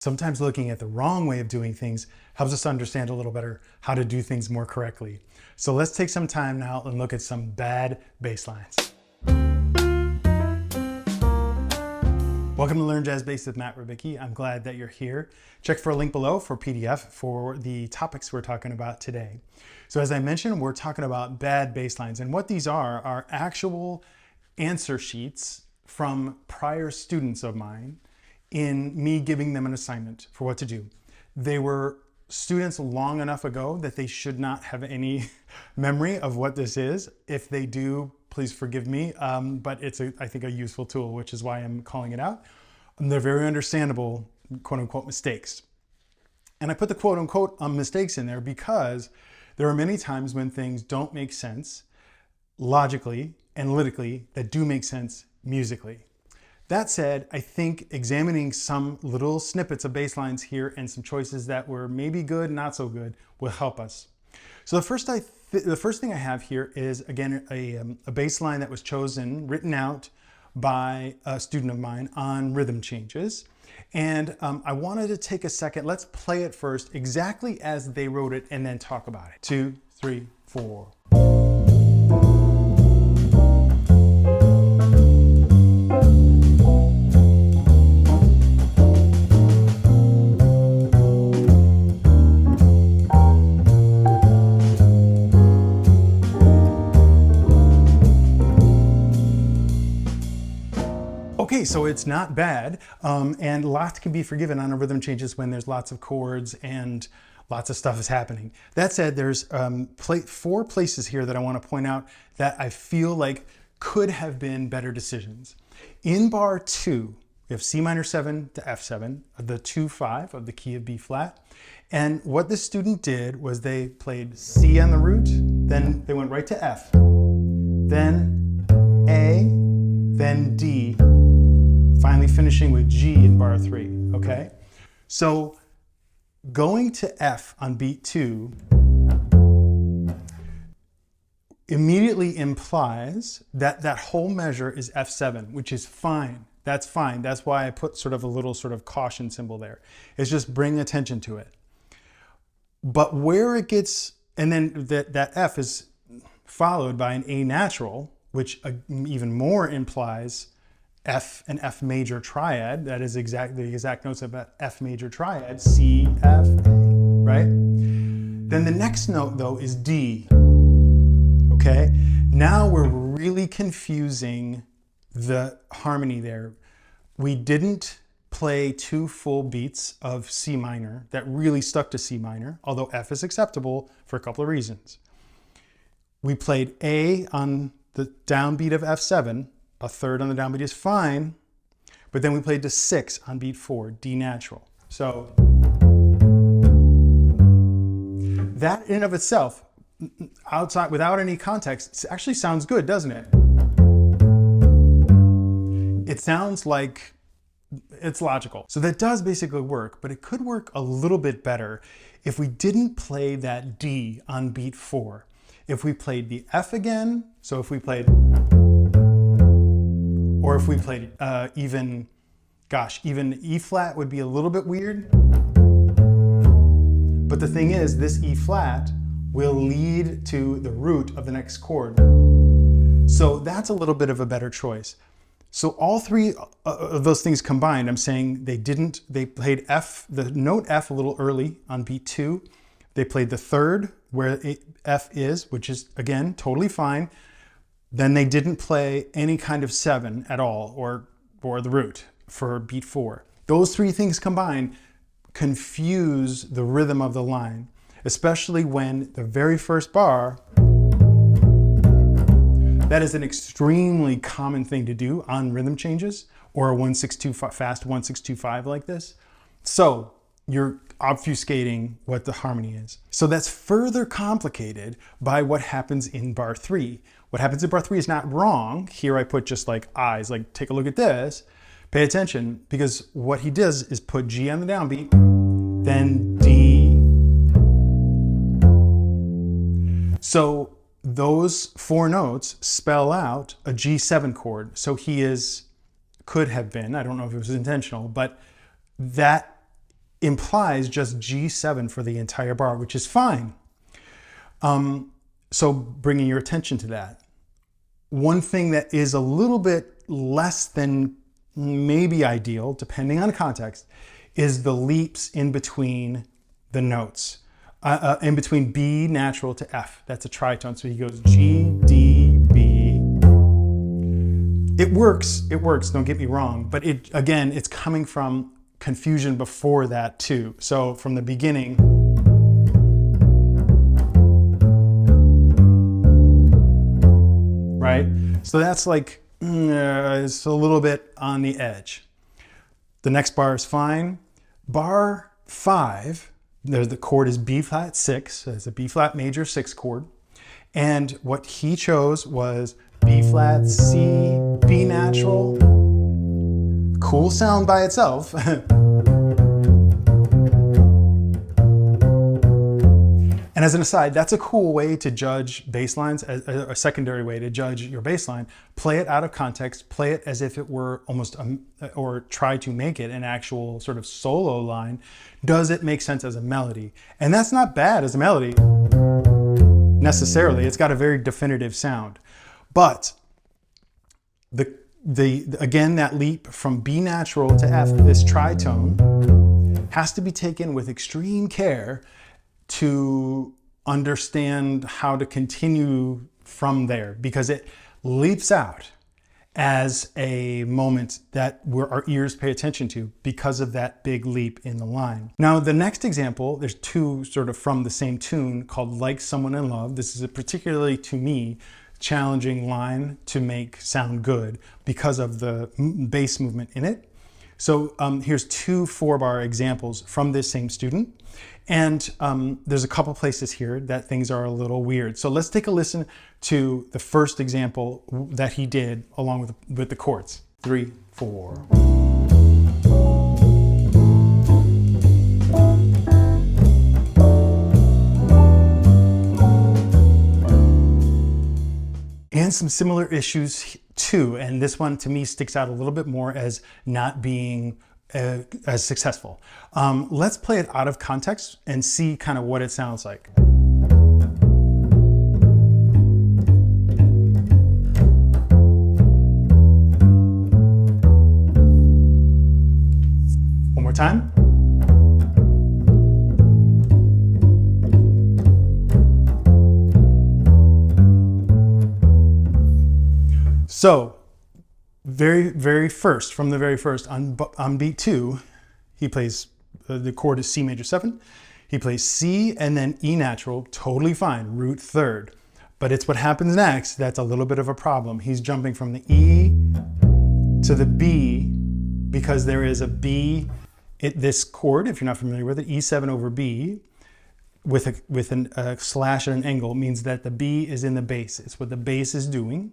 Sometimes looking at the wrong way of doing things helps us understand a little better how to do things more correctly. So let's take some time now and look at some bad bass lines. Welcome to Learn Jazz Bass with Matt Rybicki. I'm glad that you're here. Check for a link below for PDF for the topics we're talking about today. So as I mentioned, we're talking about bad bass lines, and what these are actual answer sheets from prior students of mine in me giving them an assignment for what to do. They were students long enough ago that they should not have any memory of what this is. If they do, please forgive me, but it's, I think, a useful tool, which is why I'm calling it out. And they're very understandable, quote unquote, mistakes. And I put the quote unquote mistakes in there because there are many times when things don't make sense logically, analytically, that do make sense musically. That said, I think examining some little snippets of bass lines here and some choices that were maybe good, not so good, will help us. So the first thing I have here is, again, a bass line that was chosen, written out by a student of mine on rhythm changes. And I wanted to take a second, let's play it first exactly as they wrote it and then talk about it. 2, 3, 4. Okay, so it's not bad, and lots can be forgiven on a rhythm changes when there's lots of chords and lots of stuff is happening. That said, there's 4 places here that I want to point out that I feel like could have been better decisions. In bar 2, we have C minor 7 to F7, the 2-5 of the key of B flat. And what this student did was they played C on the root, then they went right to F, then A, then D, finally finishing with G in bar 3, okay? So going to F on beat 2 immediately implies that that whole measure is F7, which is fine. That's fine. That's why I put sort of a little sort of caution symbol there. It's just bring attention to it. But where it gets, and then that F is followed by an A natural, which even more implies F and F major triad. That is the exact notes of F major triad, C, F, A, right? Then the next note though is D, okay? Now we're really confusing the harmony there. We didn't play 2 full beats of C minor that really stuck to C minor, although F is acceptable for a couple of reasons. We played A on the downbeat of F7, a third on the downbeat is fine, but then we played to 6 on beat 4, D natural. So that in and of itself, outside, without any context, actually sounds good, doesn't it? It sounds like it's logical. So that does basically work, but it could work a little bit better if we didn't play that D on beat 4. If we played the F again, so if we played, or if we played even E flat would be a little bit weird. But the thing is, this E flat will lead to the root of the next chord. So that's a little bit of a better choice. So all 3 of those things combined, I'm saying they played F, the note F a little early on beat 2. They played the 3rd where F is, which is, again, totally fine. Then they didn't play any kind of 7 at all, or the root for beat 4. Those 3 things combined confuse the rhythm of the line, especially when the very first bar, that is an extremely common thing to do on rhythm changes, or a 1-6-2 fast 1-6-2-5 like this. So you're obfuscating what the harmony is. So that's further complicated by what happens in bar 3. What happens in bar 3 is not wrong. Here I put just like eyes, like take a look at this, pay attention, because what he does is put G on the downbeat, then D. So those 4 notes spell out a G7 chord. So he could have been, I don't know if it was intentional, but that implies just G7 for the entire bar, which is fine. So bringing your attention to that. One thing that is a little bit less than maybe ideal, depending on context, is the leaps in between the notes, in between B natural to F. That's a tritone. So he goes G, D, B. It works, don't get me wrong, but again, it's coming from confusion before that too. So from the beginning, right? So that's like, it's a little bit on the edge. The next bar is fine. Bar 5, the chord is B flat 6, so it's a B flat major 6 chord. And what he chose was B flat, C, B natural. Cool sound by itself. And as an aside, that's a cool way to judge bass lines, a secondary way to judge your bass line. Play it out of context, play it as if it were almost, or try to make it an actual sort of solo line. Does it make sense as a melody? And that's not bad as a melody, necessarily. It's got a very definitive sound. But again, that leap from B natural to F, this tritone, has to be taken with extreme care to understand how to continue from there, because it leaps out as a moment that our ears pay attention to because of that big leap in the line. Now, the next example, there's two sort of from the same tune called Like Someone in Love. This is a particularly, to me, challenging line to make sound good because of the bass movement in it. So here's 2 4-bar examples from this same student. And there's a couple places here that things are a little weird. So let's take a listen to the first example that he did along with the chords. 3, 4. And some similar issues too. And this one to me sticks out a little bit more as not being as successful. Let's play it out of context and see kind of what it sounds like. One more time. So, from the very first, on beat 2, he plays, the chord is C major 7. He plays C and then E natural, totally fine, root 3rd. But it's what happens next that's a little bit of a problem. He's jumping from the E to the B because there is a B, this chord, if you're not familiar with it, E7 over B, with a slash at an angle, means that the B is in the bass. It's what the bass is doing.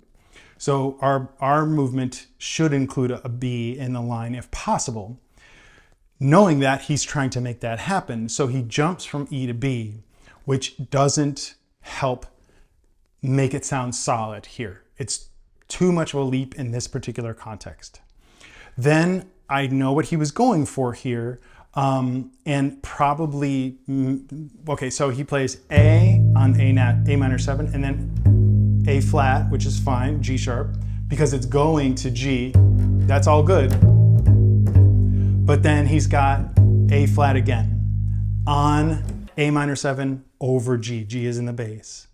So our movement should include a B in the line if possible. Knowing that, he's trying to make that happen. So he jumps from E to B, which doesn't help make it sound solid here. It's too much of a leap in this particular context. Then I know what he was going for here, and probably, okay, so he plays A on A minor 7, and then A flat, which is fine, G sharp, because it's going to G. That's all good. But then he's got A flat again on A minor 7 over G. G is in the bass.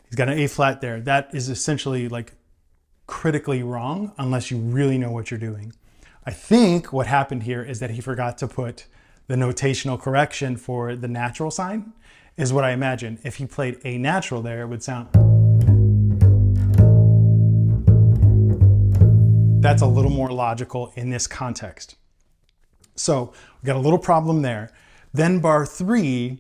He's got an A flat there. That is essentially like critically wrong unless you really know what you're doing. I think what happened here is that he forgot to put the notational correction for the natural sign, is what I imagine. If he played A natural there, it would sound. That's a little more logical in this context. So we got a little problem there. Then bar 3,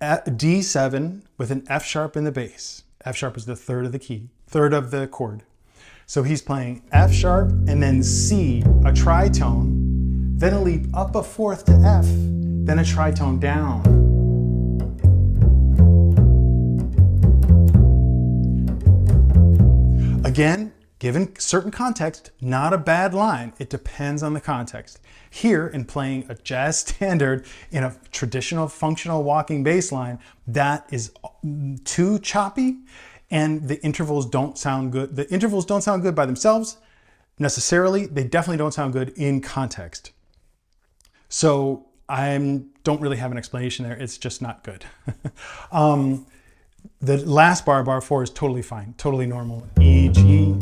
D7 with an F sharp in the bass. F sharp is the third of the key, third of the chord. So he's playing F sharp and then C, a tritone, then a leap up a fourth to F, then a tritone down. Again, given certain context, not a bad line. It depends on the context. Here, in playing a jazz standard in a traditional functional walking bass line, that is too choppy, and the intervals don't sound good. The intervals don't sound good by themselves necessarily. They definitely don't sound good in context. So I don't really have an explanation there. It's just not good. The last bar, bar 4, is totally fine, totally normal. E, G.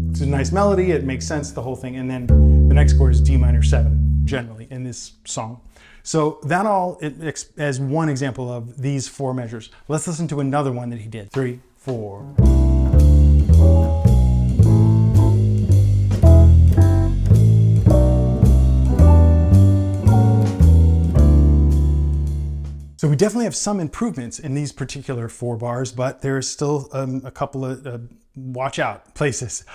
It's a nice melody, it makes sense, the whole thing. And then the next chord is D minor 7, generally, in this song. So that all as one example of these 4 measures. Let's listen to another one that he did. 3, 4. So we definitely have some improvements in these particular 4 bars, but there's still a couple of watch out places.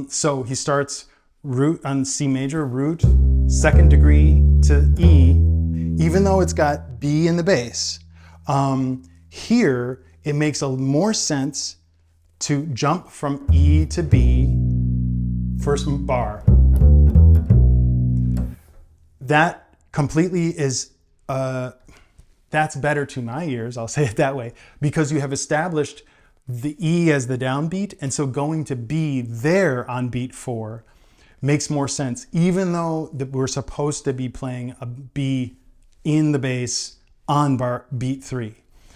So he starts root on C major, root, 2nd degree to E, even though it's got B in the bass. Here, it makes more sense to jump from E to B, first bar. That completely is that's better to my ears, I'll say it that way, because you have established the E as the downbeat, and so going to B there on beat 4 makes more sense, even though we're supposed to be playing a B in the bass on beat 3.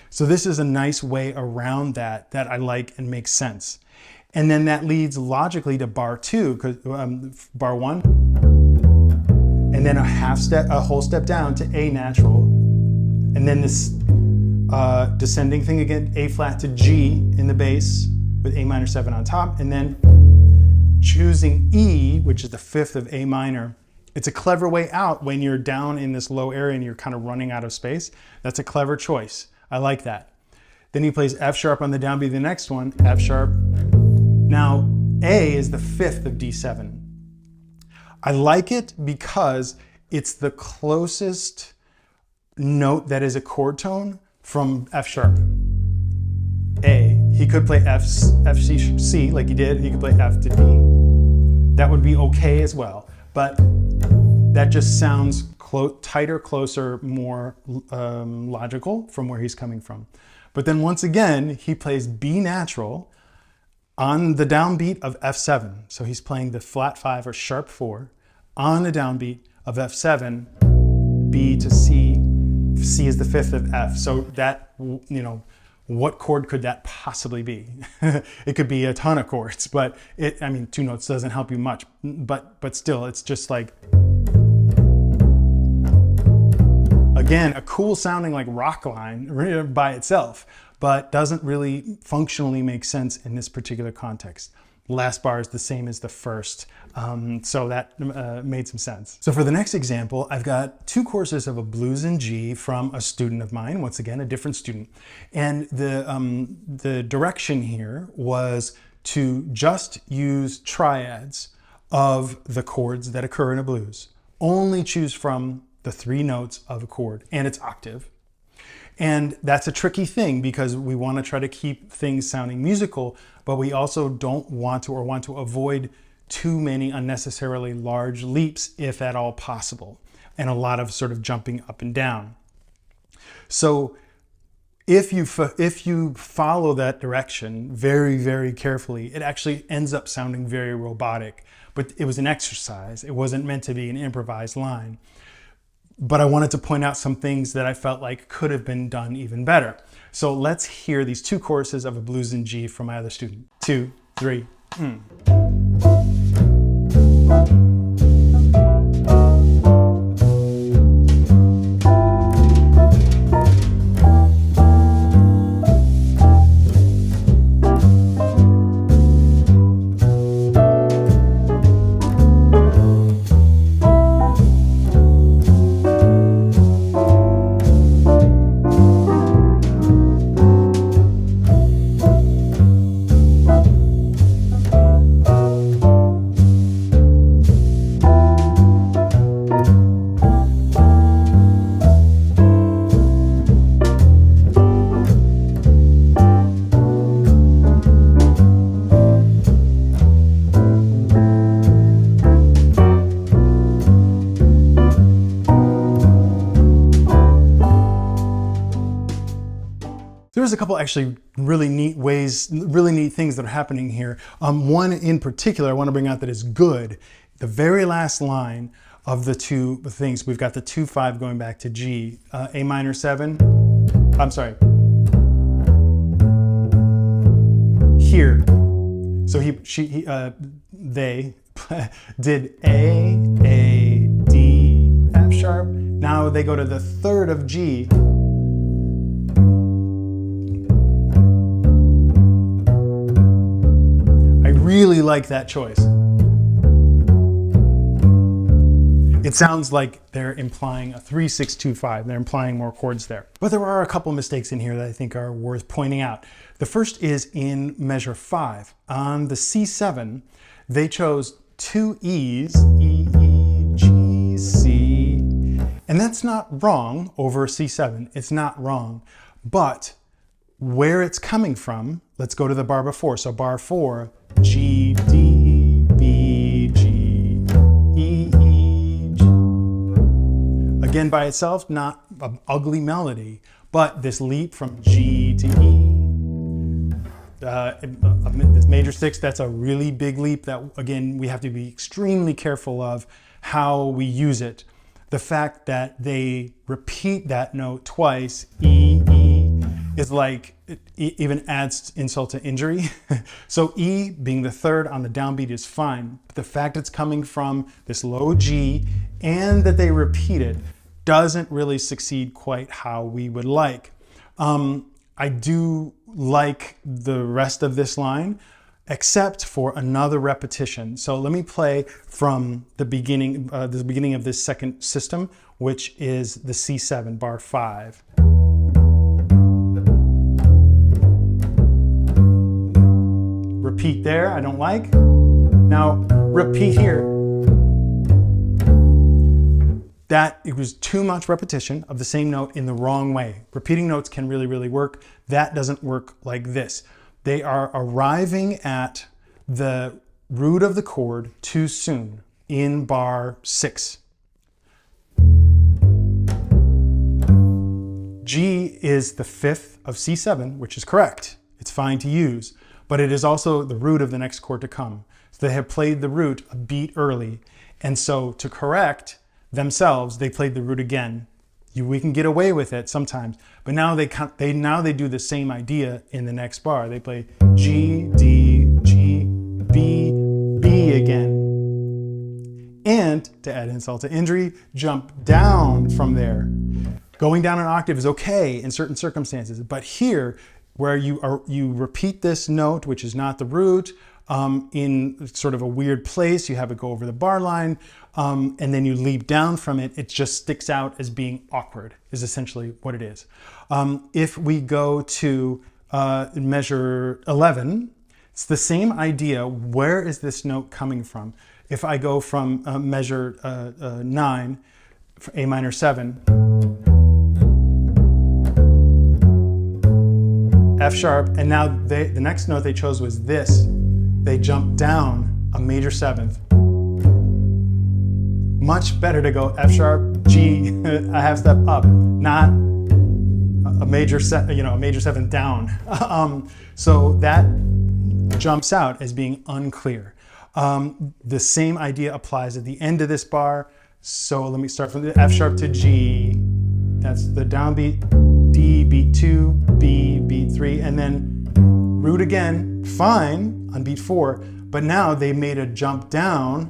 So this is a nice way around that I like and makes sense. And then that leads logically to bar 2, bar 1, and then a whole step down to A natural. And then this descending thing again, A flat to G in the bass with A minor 7 on top, and then choosing E, which is the 5th of A minor. It's a clever way out when you're down in this low area and you're kind of running out of space. That's a clever choice. I like that. Then he plays F sharp on the downbeat, the next one, F sharp. Now, A is the 5th of D7. I like it because it's the closest note that is a chord tone from F sharp. A. He could play F, C like he did. He could play F to D. That would be okay as well. But that just sounds tighter, closer, more logical from where he's coming from. But then once again, he plays B natural on the downbeat of F7. So he's playing the flat 5 or sharp 4 on the downbeat of F7, B to C. C is the 5th of F. So that, what chord could that possibly be? It could be a ton of chords, but 2 notes doesn't help you much. But still, it's just like, again, a cool sounding like rock line by itself, but doesn't really functionally make sense in this particular context. Last bar is the same as the first, so that made some sense. So for the next example, I've got 2 courses of a blues in G from a student of mine, once again, a different student. And the direction here was to just use triads of the chords that occur in a blues. Only choose from the 3 notes of a chord and its octave. And that's a tricky thing because we want to try to keep things sounding musical, but we also don't want to, or want to avoid too many unnecessarily large leaps if at all possible, and a lot of sort of jumping up and down. So if you follow that direction very, very carefully, it actually ends up sounding very robotic, but it was an exercise. It wasn't meant to be an improvised line. But I wanted to point out some things that I felt like could have been done even better. So let's hear these 2 choruses of a blues in G from my other student. 2, 3. There's a couple actually really neat ways, really neat things that are happening here. One in particular I want to bring out that is good. The very last line of the two things, we've got the 2-5 going back to G, A minor 7. I'm sorry. Here. So they did A, D, F sharp. Now they go to the 3rd of G. I really like that choice. It sounds like they're implying a 3-6-2-5. They're implying more chords there. But there are a couple mistakes in here that I think are worth pointing out. The first is in measure 5. On the C7, they chose 2 E's, E, E, G, C. And that's not wrong over C7. It's not wrong. But where it's coming from, let's go to the bar before. So bar 4, G, D, B, G, E, E, G. Again, by itself, not an ugly melody, but this leap from G to E. This major 6, that's a really big leap that, again, we have to be extremely careful of how we use it. The fact that they repeat that note twice, E, E, is like, it even adds insult to injury. So E being the 3rd on the downbeat is fine. But the fact it's coming from this low G and that they repeat it doesn't really succeed quite how we would like. I do like the rest of this line, except for another repetition. So let me play from the beginning of this second system, which is the C7, bar 5. Repeat there, I don't like. Now repeat here. It was too much repetition of the same note in the wrong way. Repeating notes can really, really work. That doesn't work like this. They are arriving at the root of the chord too soon in bar 6. G is the 5th of C7, which is correct. It's fine to use, but it is also the root of the next chord to come. So they have played the root a beat early. And so to correct themselves, they played the root again. We can get away with it sometimes, but now they do the same idea in the next bar. They play G, D, G, B, B again. And to add insult to injury, jump down from there. Going down an octave is okay in certain circumstances, but here, where you repeat this note, which is not the root, in sort of a weird place, you have it go over the bar line, and then you leap down from it, it just sticks out as being awkward, is essentially what it is. If we go to measure 11, it's the same idea. Where is this note coming from? If I go from measure 9, A minor 7, F sharp, and now the next note they chose was this. They jumped down a major 7th. Much better to go F sharp, G, a half step up, not a major 7th down. So that jumps out as being unclear. The same idea applies at the end of this bar. So let me start from the F sharp to G. That's the downbeat, D, beat 2, B, beat 3, and then root again, fine on beat 4, but now they made a jump down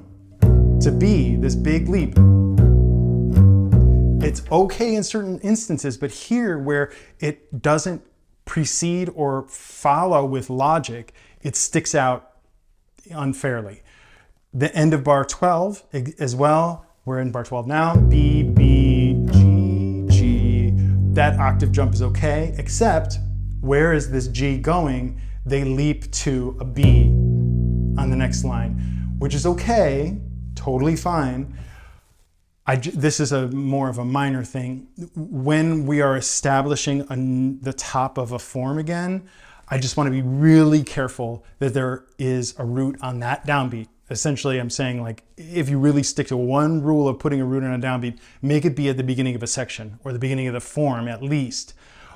to B, this big leap. It's okay in certain instances, but here where it doesn't precede or follow with logic, it sticks out unfairly. The end of bar 12 as well, we're in bar 12 now, B, B, G, G. That octave jump is okay, except where is this G going? They leap to a B on the next line, which is okay, totally fine. This is more of a minor thing. When we are establishing the top of a form again, I just want to be really careful that there is a root on that downbeat. Essentially, I'm saying, like, if you really stick to one rule of putting a root on a downbeat, make it be at the beginning of a section or the beginning of the form at least.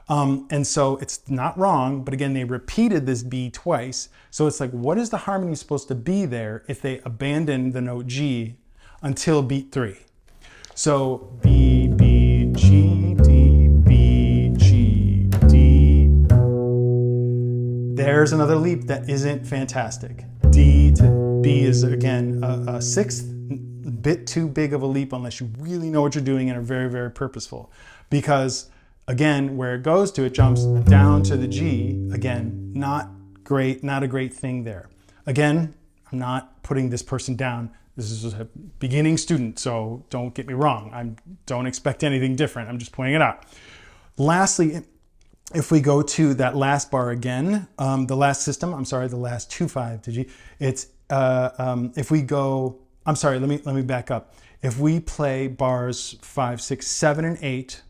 And so it's not wrong, but again, they repeated this B twice. So it's like, what is the harmony supposed to be there if they abandon the note G until beat 3? So B, B, G, D, B, G, D. There's another leap that isn't fantastic. D to B is, again, a sixth, bit too big of a leap unless you really know what you're doing and are very, very purposeful. Because, again, where it goes to, it jumps down to the G. Again, not great, not a great thing there. Again, I'm not putting this person down. This is a beginning student, so don't get me wrong. I don't expect anything different. I'm just pointing it out. Lastly, if we go to that last bar again, the last system, I'm sorry, the last 2-5 to G, it's, if we go, I'm sorry, let me back up. If we play bars 5, 6, 7, and 8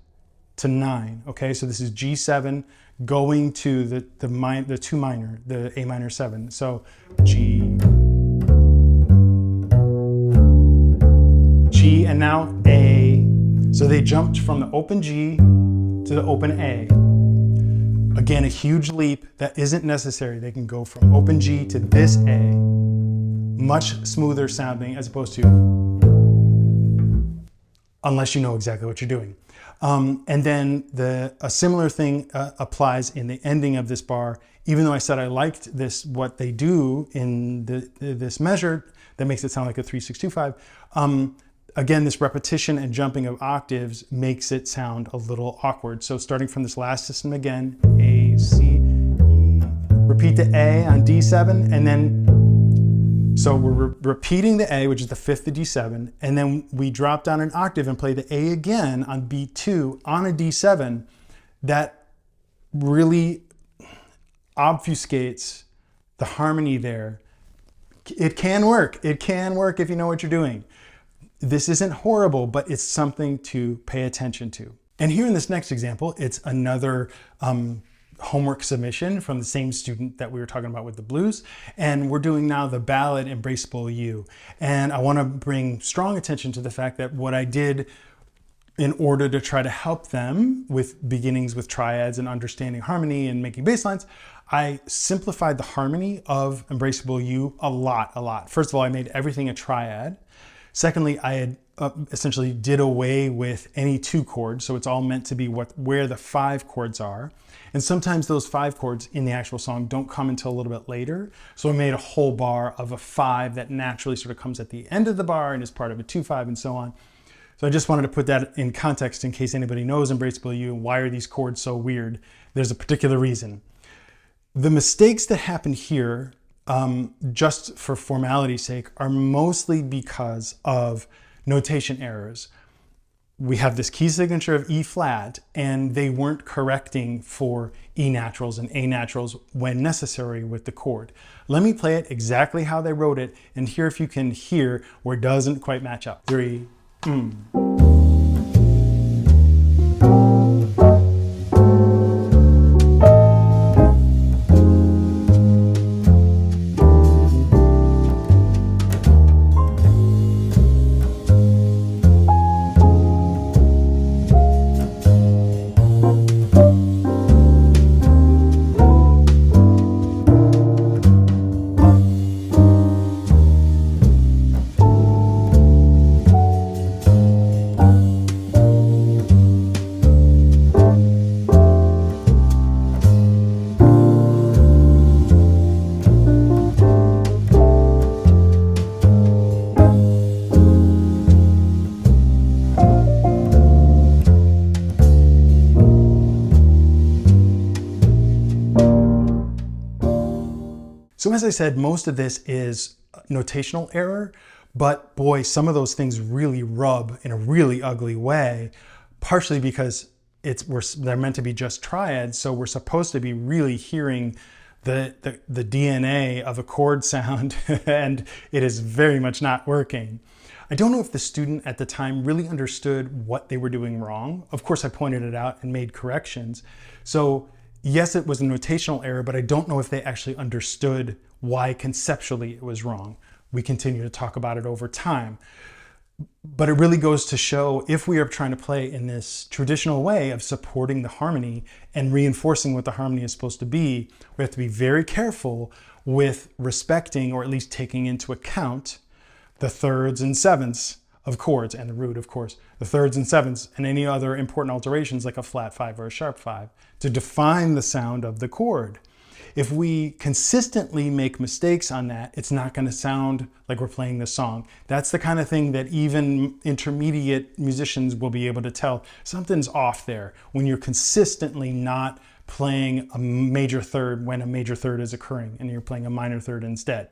to 9, okay, so this is G7 going to the 2 minor, the A minor 7. So G, G, and now A. So they jumped from the open G to the open A. Again, a huge leap that isn't necessary. They can go from open G to this A, much smoother sounding as opposed to, unless you know exactly what you're doing. And then a similar thing applies in the ending of this bar. Even though I said I liked this, what they do in this measure that makes it sound like a 3-6-2-5. Again, this repetition and jumping of octaves makes it sound a little awkward. So starting from this last system again, A, C, E, repeat the A on D7, and then, so we're repeating the A, which is the 5th to D7, and then we drop down an octave and play the A again on B2 on a D7. That really obfuscates the harmony there. It can work. It can work if you know what you're doing. This isn't horrible, but it's something to pay attention to. And here in this next example, it's another homework submission from the same student that we were talking about with the blues. And we're doing now the ballad Embraceable You. And I want to bring strong attention to the fact that what I did in order to try to help them with beginnings with triads and understanding harmony and making bass lines, I simplified the harmony of Embraceable You a lot. First of all, I made everything a triad. Secondly, I had essentially did away with any 2 chords, so it's all meant to be where the 5 chords are. And sometimes those 5 chords in the actual song don't come until a little bit later. So I made a whole bar of a 5 that naturally sort of comes at the end of the bar and is part of a 2-5 and so on. So I just wanted to put that in context in case anybody knows Embraceable You and why are these chords so weird. There's a particular reason. The mistakes that happen here, just for formality's sake, are mostly because of notation errors. We have this key signature of E flat, and they weren't correcting for E naturals and A naturals when necessary with the chord. Let me play it exactly how they wrote it and hear if you can hear where it doesn't quite match up. 3. So as I said, most of this is notational error, but boy, some of those things really rub in a really ugly way, partially because they're meant to be just triads, so we're supposed to be really hearing the DNA of a chord sound, and it is very much not working. I don't know if the student at the time really understood what they were doing wrong. Of course, I pointed it out and made corrections. So yes, it was a notational error, but I don't know if they actually understood why conceptually it was wrong. We continue to talk about it over time. But it really goes to show, if we are trying to play in this traditional way of supporting the harmony and reinforcing what the harmony is supposed to be, we have to be very careful with respecting, or at least taking into account, the thirds and sevenths of chords, and the root, of course, the thirds and sevenths, and any other important alterations like a flat 5 or a sharp 5 to define the sound of the chord. If we consistently make mistakes on that, it's not going to sound like we're playing the song. That's the kind of thing that even intermediate musicians will be able to tell. Something's off there when you're consistently not playing a major third when a major third is occurring and you're playing a minor third instead.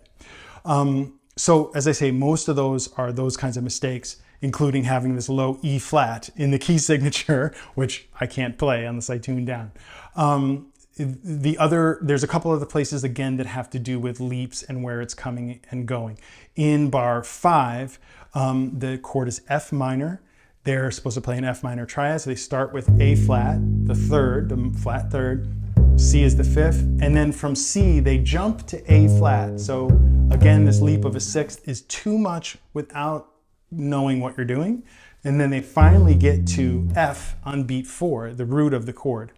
So as I say, most of those are those kinds of mistakes, including having this low E flat in the key signature, which I can't play unless I tune down. There's a couple of the places again that have to do with leaps and where it's coming and going. In bar 5, the chord is F minor. They're supposed to play an F minor triad, so they start with A flat, the third, the flat third, C is the fifth, and then from C they jump to A flat. So again, this leap of a sixth is too much without knowing what you're doing. And then they finally get to F on beat 4, the root of the chord.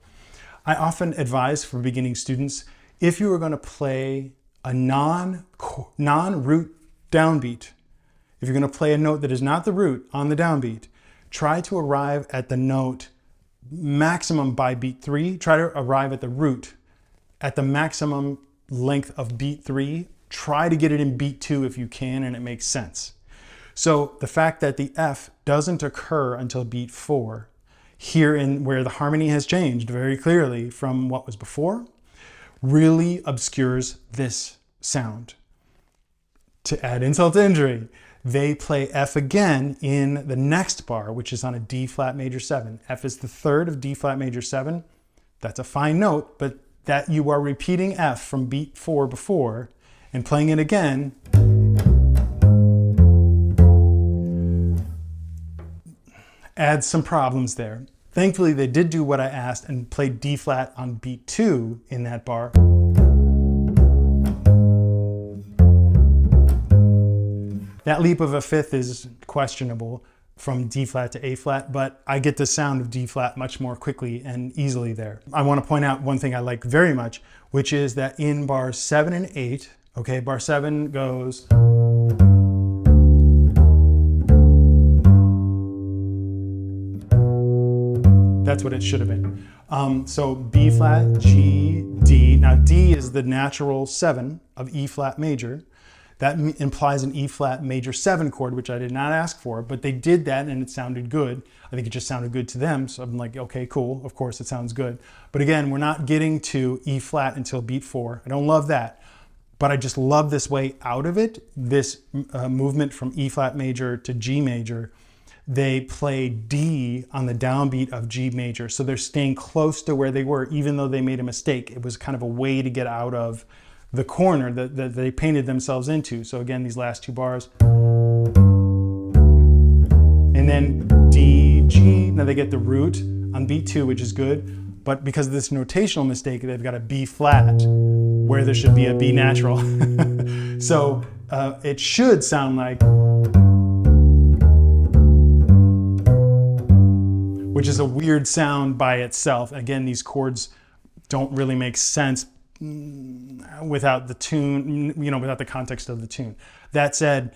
I often advise for beginning students, if you are going to play a non-root downbeat, if you're going to play a note that is not the root on the downbeat, try to arrive at the note maximum by beat 3. Try to arrive at the root at the maximum length of beat 3. Try to get it in beat 2 if you can and it makes sense. So the fact that the F doesn't occur until beat 4, here in where the harmony has changed very clearly from what was before, really obscures this sound. To add insult to injury, they play F again in the next bar, which is on a D flat major 7. F is the third of D flat major 7. That's a fine note, but that you are repeating F from beat 4 before and playing it again adds some problems there. Thankfully, they did do what I asked and played D flat on beat 2 in that bar. That leap of a fifth is questionable from D flat to A flat, but I get the sound of D flat much more quickly and easily there. I want to point out one thing I like very much, which is that in bars 7 and 8, okay, bar 7 goes, that's what it should have been. So B flat, G, D. Now D is the natural 7 of E flat major. That implies an E flat major 7 chord, which I did not ask for, but they did that and it sounded good. I think it just sounded good to them. So I'm like, okay, cool. Of course it sounds good. But again, we're not getting to E flat until beat 4. I don't love that, but I just love this way out of it. This movement from E flat major to G major. They play D on the downbeat of G major. So they're staying close to where they were, even though they made a mistake. It was kind of a way to get out of the corner that they painted themselves into. So again, these last 2 bars. And then D, G. Now they get the root on beat 2, which is good. But because of this notational mistake, they've got a B flat where there should be a B natural. So it should sound like, which is a weird sound by itself. Again, these chords don't really make sense without the tune, without the context of the tune. That said,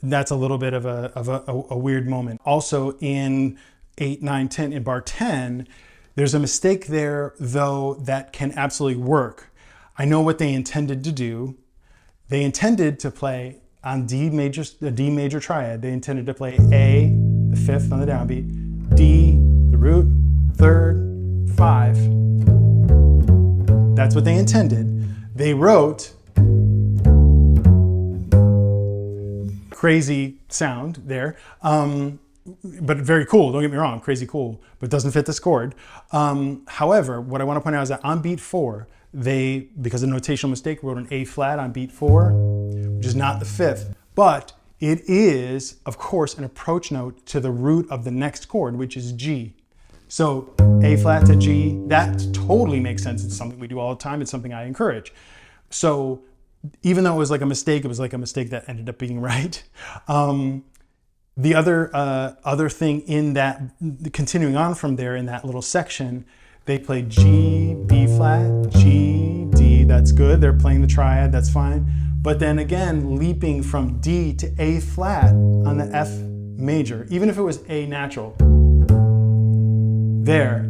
that's a little bit of a weird moment. Also in 8, 9, 10, in bar 10, there's a mistake there, though, that can absolutely work. I know what they intended to do. They intended to play on D major triad. They intended to play A, the 5th on the downbeat, D, the root, 3rd, 5. That's what they intended. They wrote crazy sound there, but very cool, don't get me wrong, crazy cool, but doesn't fit this chord. However, what I want to point out is that on beat 4, they, because of a notational mistake, wrote an A flat on beat 4, which is not the 5th, but it is, of course, an approach note to the root of the next chord, which is G. So A flat to G, that totally makes sense. It's something we do all the time. It's something I encourage. So even though it was like a mistake, it was like a mistake that ended up being right. The other thing in that, continuing on from there in that little section, they played G, B flat, G, D. That's good. They're playing the triad. That's fine. But then again, leaping from D to A flat on the F major, even if it was A natural. There,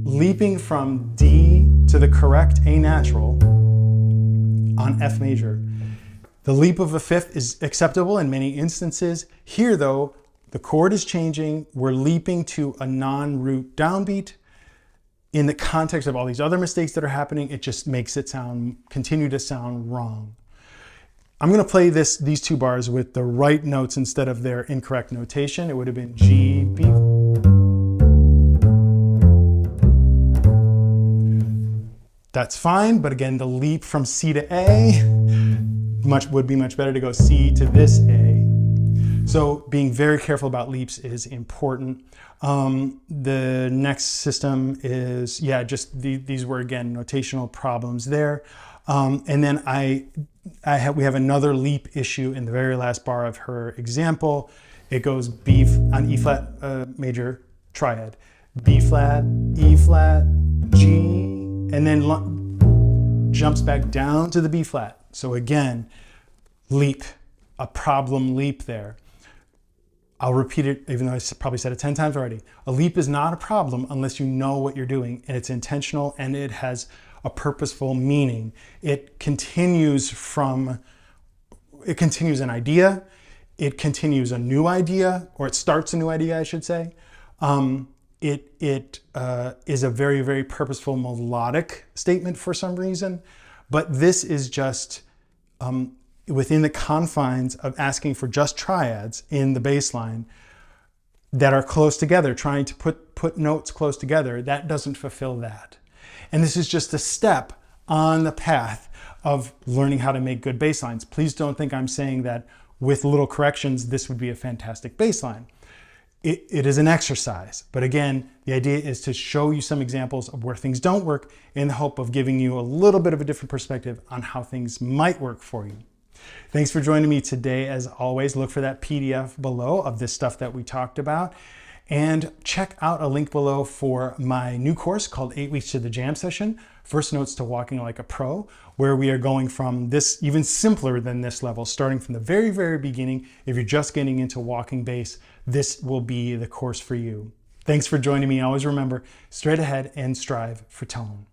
leaping from D to the correct A natural on F major. The leap of a fifth is acceptable in many instances. Here though, the chord is changing. We're leaping to a non-root downbeat. In the context of all these other mistakes that are happening, it just makes it continue to sound wrong. I'm gonna play these two bars with the right notes instead of their incorrect notation. It would have been G, B. That's fine, but again, the leap from C to A would be much better to go C to this A. So being very careful about leaps is important. The next system is, just these were again notational problems there. And then we have another leap issue in the very last bar of her example. It goes B on E flat major triad, B flat, E flat, G, and then jumps back down to the B flat. So again, leap, a problem leap there. I'll repeat it, even though I probably said it 10 times already. A leap is not a problem unless you know what you're doing and it's intentional and it has a purposeful meaning. It continues an idea, it continues a new idea, or it starts a new idea, I should say. It is a very, very purposeful melodic statement for some reason, but this is just within the confines of asking for just triads in the bass line that are close together, trying to put notes close together. That doesn't fulfill that. And this is just a step on the path of learning how to make good bass lines. Please don't think I'm saying that with little corrections, this would be a fantastic bass line. It is an exercise, but again, the idea is to show you some examples of where things don't work in the hope of giving you a little bit of a different perspective on how things might work for you. Thanks for joining me today. As always, look for that PDF below of this stuff that we talked about, and check out a link below for my new course called 8 Weeks to the Jam Session, First Notes to Walking Like a Pro, where we are going from this even simpler than this level, starting from the very, very beginning. If you're just getting into walking bass, this will be the course for you. Thanks for joining me. Always remember, straight ahead and strive for tone.